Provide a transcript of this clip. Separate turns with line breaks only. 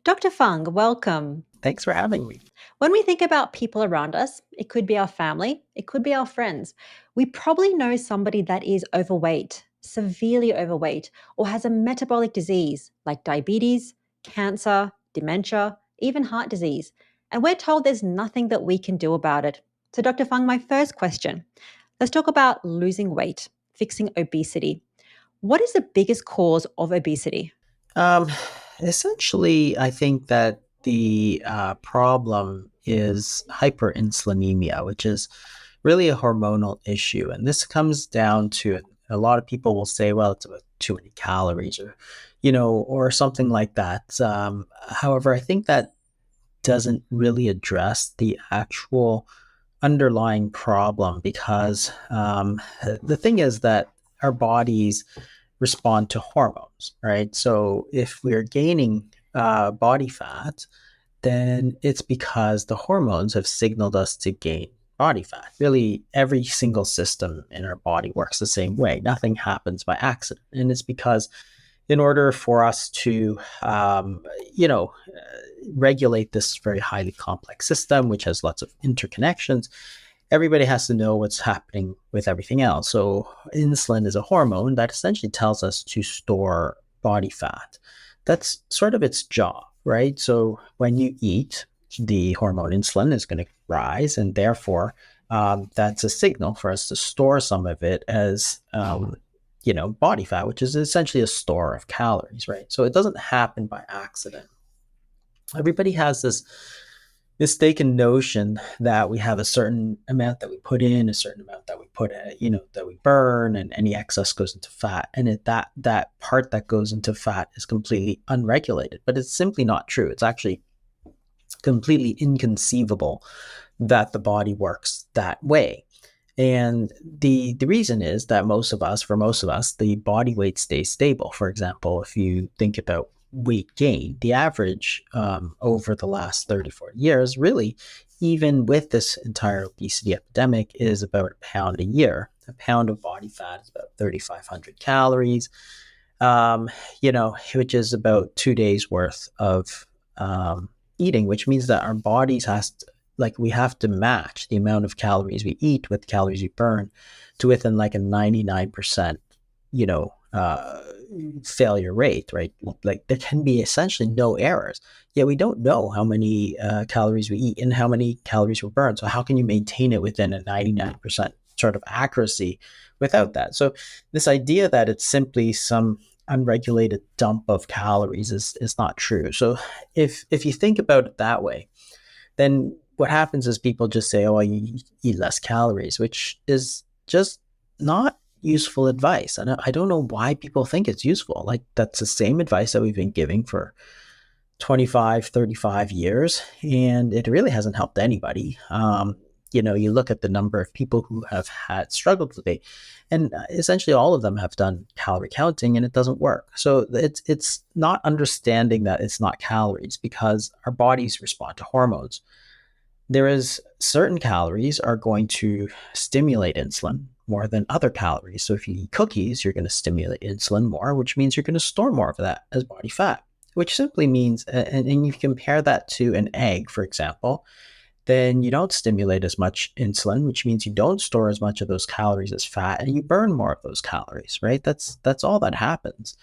Dr. Fung, welcome.
Thanks for having me.
When we think about people around us, it could be our family, it could be our friends. We probably know somebody that is overweight, severely overweight, or has a metabolic disease like diabetes, cancer, dementia, even heart disease. And we're told there's nothing that we can do about it. So, Dr. Fung, my first question, let's talk about losing weight, fixing obesity. What is the biggest cause of obesity?
Um, Essentially, I think that the problem is hyperinsulinemia, which is really a hormonal issue. And this comes down to a lot of people will say, well, it's about too many calories or something like that. However, I think that doesn't really address the actual underlying problem because the thing is that our bodies respond to hormones, right? So if we're gaining body fat, then it's because the hormones have signaled us to gain body fat. Really, every single system in our body works the same way. Nothing happens by accident. And it's because in order for us to, regulate this very highly complex system, which has lots of interconnections, everybody has to know what's happening with everything else. So insulin is a hormone that essentially tells us to store body fat. That's sort of its job, right? So when you eat, the hormone insulin is going to rise, and therefore that's a signal for us to store some of it as body fat, which is essentially a store of calories, right? So it doesn't happen by accident. Everybody has this mistaken notion that we have a certain amount that we put in, a certain amount that we that we burn, and any excess goes into fat. And that part that goes into fat is completely unregulated. But it's simply not true. It's actually completely inconceivable that the body works that way. And the reason is that for most of us, the body weight stays stable. For example, if you think about weight gain, the average over the last 30, 40 years, really, even with this entire obesity epidemic, is about a pound a year. A pound of body fat is about 3,500 calories, which is about 2 days worth of eating, which means that our bodies we have to match the amount of calories we eat with calories we burn to within like a 99%, failure rate, right? Like there can be essentially no errors. Yet we don't know how many calories we eat and how many calories we burn. So how can you maintain it within a 99% sort of accuracy without that? So this idea that it's simply some unregulated dump of calories is not true. So if you think about it that way, then what happens is people just say, oh, you eat less calories, which is just not useful advice. And I don't know why people think it's useful. Like that's the same advice that we've been giving for 25, 35 years, and it really hasn't helped anybody. You look at the number of people who have had struggled with it, and essentially all of them have done calorie counting, and it doesn't work. So it's not understanding that it's not calories because our bodies respond to hormones. There is certain calories are going to stimulate insulin more than other calories. So if you eat cookies, you're going to stimulate insulin more, which means you're going to store more of that as body fat, which simply means, and you compare that to an egg, for example, then you don't stimulate as much insulin, which means you don't store as much of those calories as fat, and you burn more of those calories, right? That's all that happens.